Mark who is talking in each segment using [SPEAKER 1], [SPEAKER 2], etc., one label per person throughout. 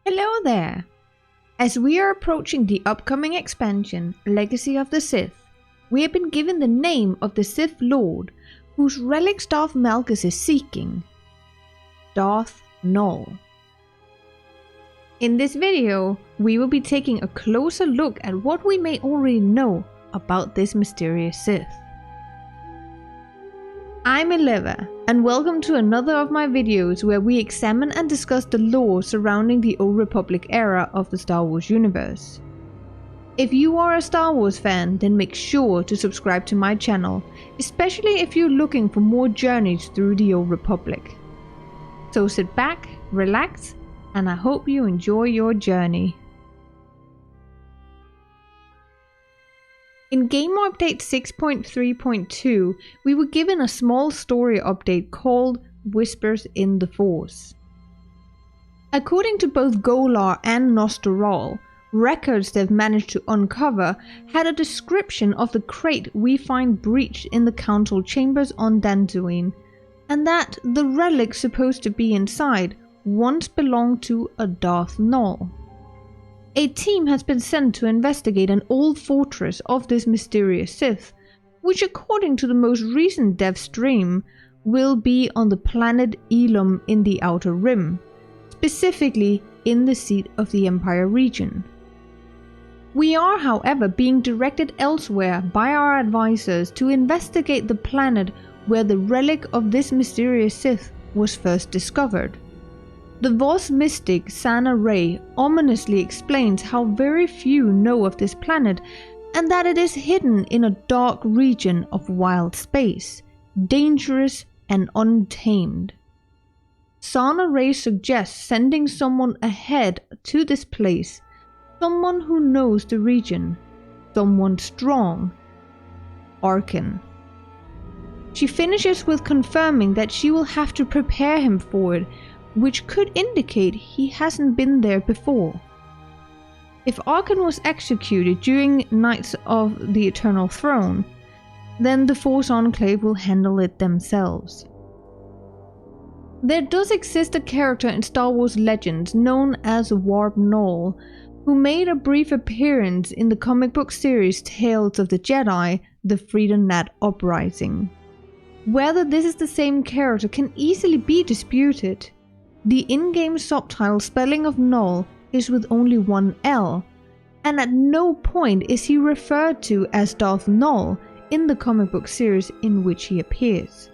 [SPEAKER 1] Hello there! As we are approaching the upcoming expansion, Legacy of the Sith, we have been given the name of the Sith Lord whose relics Darth Malgus is seeking, Darth Nul. In this video, we will be taking a closer look at what we may already know about this mysterious Sith. I'm Illeva, and welcome to another of my videos where we examine and discuss the lore surrounding the Old Republic era of the Star Wars universe. If you are a Star Wars fan, then make sure to subscribe to my channel, especially if you're looking for more journeys through the Old Republic. So sit back, relax, and I hope you enjoy your journey. In Game Update 6.3.2, we were given a small story update called Whispers in the Force. According to both Golar and SWTOR, records they've managed to uncover had a description of the crate we find breached in the Council Chambers on Dantooine, and that the relic supposed to be inside once belonged to a Darth Nul. A team has been sent to investigate an old fortress of this mysterious Sith, which according to the most recent dev stream, will be on the planet Ilum in the Outer Rim, specifically in the seat of the Empire region. We are, however, being directed elsewhere by our advisors to investigate the planet where the relic of this mysterious Sith was first discovered. The Voss mystic Sana Ray ominously explains how very few know of this planet and that it is hidden in a dark region of wild space, dangerous and untamed. Sana Ray suggests sending someone ahead to this place, someone who knows the region, someone strong, Arkin. She finishes with confirming that she will have to prepare him for it, which could indicate he hasn't been there before. If Arkin was executed during Knights of the Eternal Throne, then the Force Enclave will handle it themselves. There does exist a character in Star Wars Legends known as Warb Null, who made a brief appearance in the comic book series Tales of the Jedi, The Freedom Nat Uprising. Whether this is the same character can easily be disputed. The in-game subtitle spelling of Null is with only one L, and at no point is he referred to as Darth Nul in the comic book series in which he appears.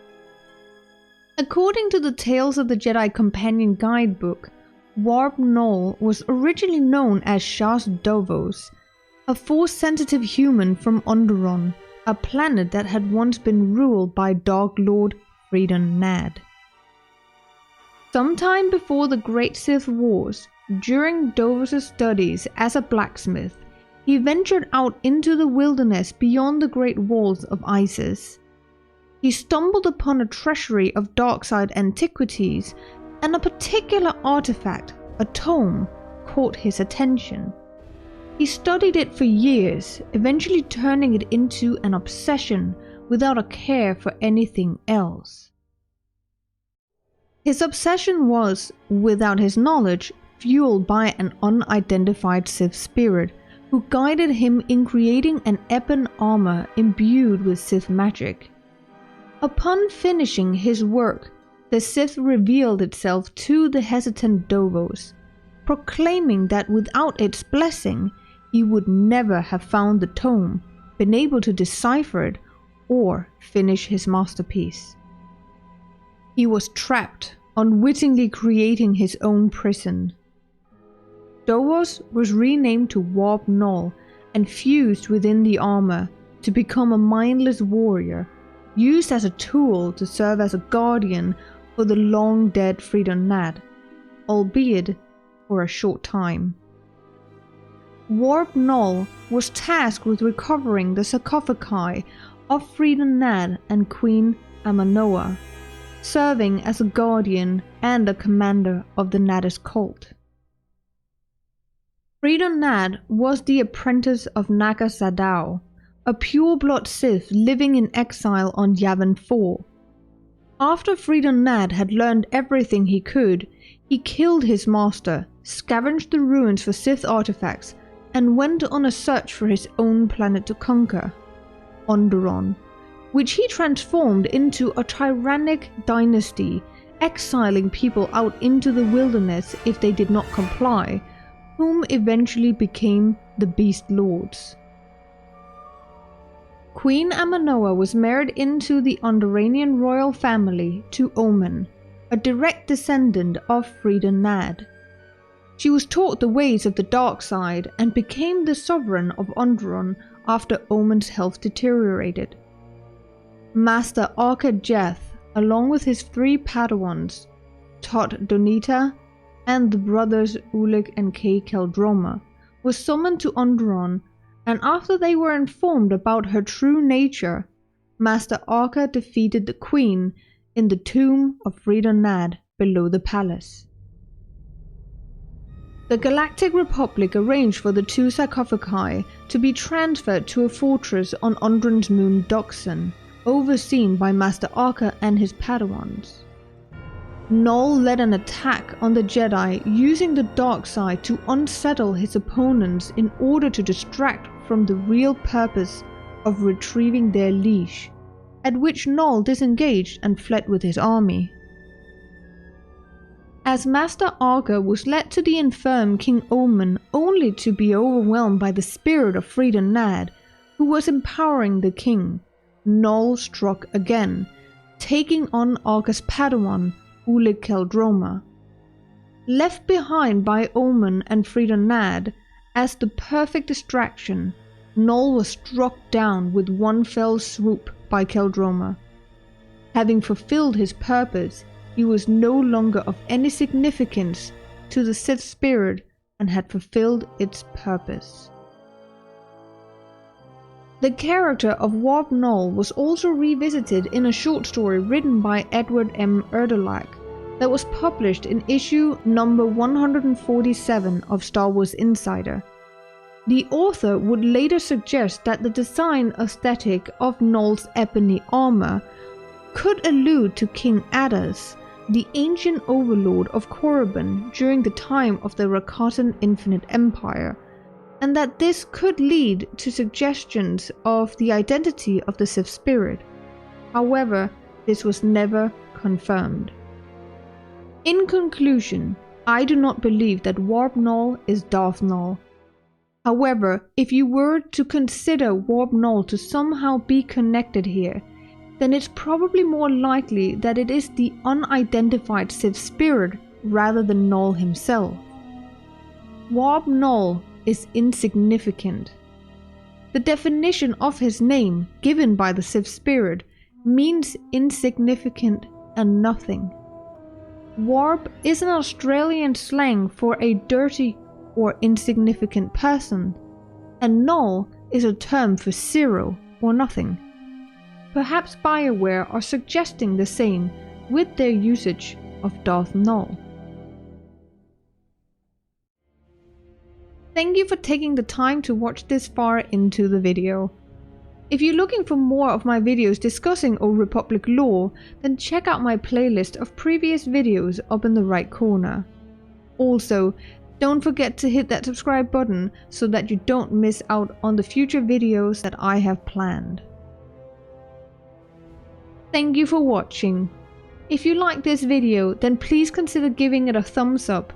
[SPEAKER 1] According to the Tales of the Jedi Companion Guidebook, Warb Null was originally known as Shas Dovos, a Force-sensitive human from Onderon, a planet that had once been ruled by Dark Lord Freedom Nad. Sometime before the Great Sith Wars, during Dovos' studies as a blacksmith, he ventured out into the wilderness beyond the Great Walls of Isis. He stumbled upon a treasury of darkside antiquities, and a particular artifact, a tome, caught his attention. He studied it for years, eventually turning it into an obsession without a care for anything else. His obsession was, without his knowledge, fueled by an unidentified Sith spirit who guided him in creating an ebon armor imbued with Sith magic. Upon finishing his work, the Sith revealed itself to the hesitant Dovos, proclaiming that without its blessing, he would never have found the tome, been able to decipher it, or finish his masterpiece. He was trapped, unwittingly creating his own prison. Dovos was renamed to Warb Null and fused within the armor to become a mindless warrior, used as a tool to serve as a guardian for the long-dead Freedom Nad, albeit for a short time. Warb Null was tasked with recovering the sarcophagi of Freedom Nad and Queen Amanoa, serving as a guardian and a commander of the Nadist cult. Freedom Nad was the apprentice of Naga Sadow, a pure-blood Sith living in exile on Yavin 4. After Freedom Nad had learned everything he could, he killed his master, scavenged the ruins for Sith artifacts, and went on a search for his own planet to conquer, Onderon, which he transformed into a tyrannic dynasty, exiling people out into the wilderness if they did not comply, whom eventually became the Beast Lords. Queen Amanoa was married into the Onderanian royal family to Omen, a direct descendant of Frida Nad. She was taught the ways of the dark side and became the sovereign of Onderon after Omen's health deteriorated. Master Arca Jeth, along with his 3 Padawans, Tot Donita and the brothers Ulic and Kay Keldroma, was summoned to Onderon, and after they were informed about her true nature, Master Arca defeated the Queen in the tomb of Frida Nad below the palace. The Galactic Republic arranged for the 2 sarcophagi to be transferred to a fortress on Onderon's moon Doxon, overseen by Master Arca and his Padawans. Nul led an attack on the Jedi using the dark side to unsettle his opponents in order to distract from the real purpose of retrieving their leash, at which Nul disengaged and fled with his army. As Master Arca was led to the infirm King Omen only to be overwhelmed by the spirit of Frida Nad, who was empowering the king, Nul struck again, taking on Arca's Padawan, Ulic Keldroma. Left behind by Omen and Frida Nad as the perfect distraction, Nul was struck down with one fell swoop by Keldroma. Having fulfilled his purpose, he was no longer of any significance to the Sith spirit and had fulfilled its purpose. The character of Warb Null was also revisited in a short story written by Edward M. Erdelak that was published in issue number 147 of Star Wars Insider. The author would later suggest that the design aesthetic of Null's ebony armor could allude to King Adas, the ancient overlord of Korriban during the time of the Rakatan Infinite Empire, and that this could lead to suggestions of the identity of the Sith spirit. However, this was never confirmed. In conclusion, I do not believe that Warb Null is Darth Nul. However, if you were to consider Warb Null to somehow be connected here, then it's probably more likely that it is the unidentified Sith spirit rather than Null himself. Warb Null is insignificant. The definition of his name, given by the Sith spirit, means insignificant and nothing. Warb is an Australian slang for a dirty or insignificant person, and Null is a term for zero or nothing. Perhaps BioWare are suggesting the same with their usage of Darth Nul. Thank you for taking the time to watch this far into the video. If you're looking for more of my videos discussing Old Republic lore, then check out my playlist of previous videos up in the right corner. Also, don't forget to hit that subscribe button so that you don't miss out on the future videos that I have planned. Thank you for watching. If you like this video, then please consider giving it a thumbs up,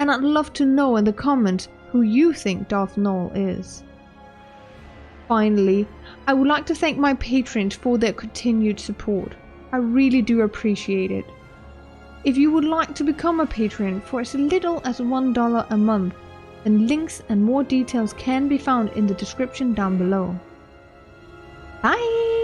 [SPEAKER 1] and I'd love to know in the comments who you think Darth Nul is. Finally, I would like to thank my patrons for their continued support. I really do appreciate it. If you would like to become a patron for as little as $1 a month, then links and more details can be found in the description down below. Bye!